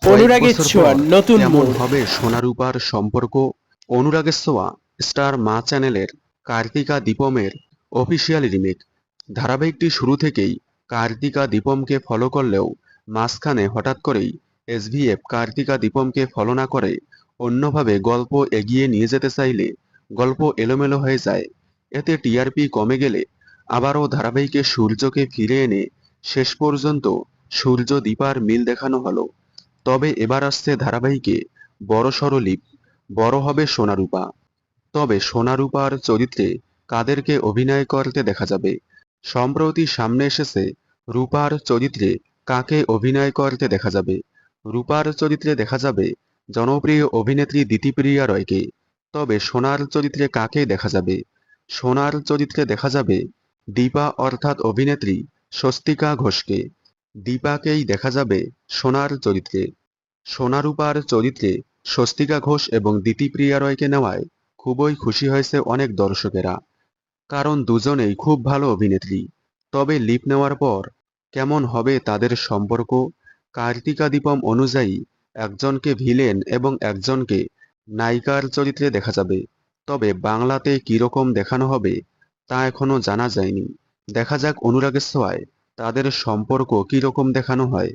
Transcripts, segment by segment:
কয়েক অনুরাগের বছর ছোঁয়া পর নতুন কেমন মোড়। হবে সোনারূপার সম্পর্ক? অনুরাগের ছোঁয়া স্টার মা চ্যানেলের কার্তিকা দীপমের অফিসিয়াল রিমেক। ধারাবাহিকটি শুরু থেকেই কার্তিকা দীপমকে ফলো করলেও মাঝখানে হঠাৎ করেই এসভিএফ কার্তিকা দীপমকে ফলো না করে অন্যভাবে গল্প এগিয়ে নিয়ে যেতে চাইলে গল্প এলোমেলো হয়ে যায়। এতে টিআরপি কমে গেলে আবারও ধারাবাহিকে সূর্যকে ফিরে এনে শেষ পর্যন্ত সূর্য দীপার মিল দেখানো হলো। তবে এবার আসছে ধারাবাহিকে বড়সড় লিপ, বড় হবে সোনারূপা। তবে সোনারূপার চরিত্রে কাদেরকে অভিনয় করতে দেখা যাবে? সম্প্রতি সামনে এসেছে রূপার চরিত্রে কাকে অভিনয় করতে দেখা যাবে। রূপার চরিত্রে দেখা যাবে জনপ্রিয় অভিনেত্রী দিতিপ্রিয়া রয়কে। তবে সোনার চরিত্রে কাকে দেখা যাবে? সোনার চরিত্রে দেখা যাবে দীপা অর্থাৎ অভিনেত্রী স্বস্তিকা ঘোষকে। দীপাকেই দেখা যাবে সোনার চরিত্রে। সোনারূপার চরিত্রে স্বস্তিকা ঘোষ এবং দিতিপ্রিয়া রয়কে নেওয়ায় খুবই খুশি হয়েছে অনেক দর্শকেরা, কারণ দুজনেই খুব ভালো অভিনেত্রী। তবে লিপ নেওয়ার পর কেমন হবে তাদের সম্পর্ক? কার্তিকা দীপম অনুযায়ী একজনকে ভিলেন এবং একজনকে নায়িকার চরিত্রে দেখা যাবে। তবে বাংলাতে কিরকম দেখানো হবে তা এখনো জানা যায়নি। দেখা যাক অনুরাগের ছোঁয়ায় তাদের সম্পর্ক কিরকম দেখানো হয়।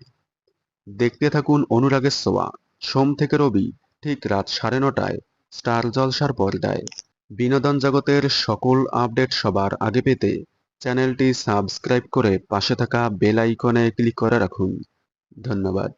দেখতে থাকুন অনুরাগের ছোঁয়া, সোম থেকে রবি ঠিক রাত 9:30টায় স্টার জলসার পর্দায়। বিনোদন জগতের সকল আপডেট সবার আগে পেতে চ্যানেলটি সাবস্ক্রাইব করে পাশে থাকা বেল আইকনে ক্লিক করে রাখুন। ধন্যবাদ।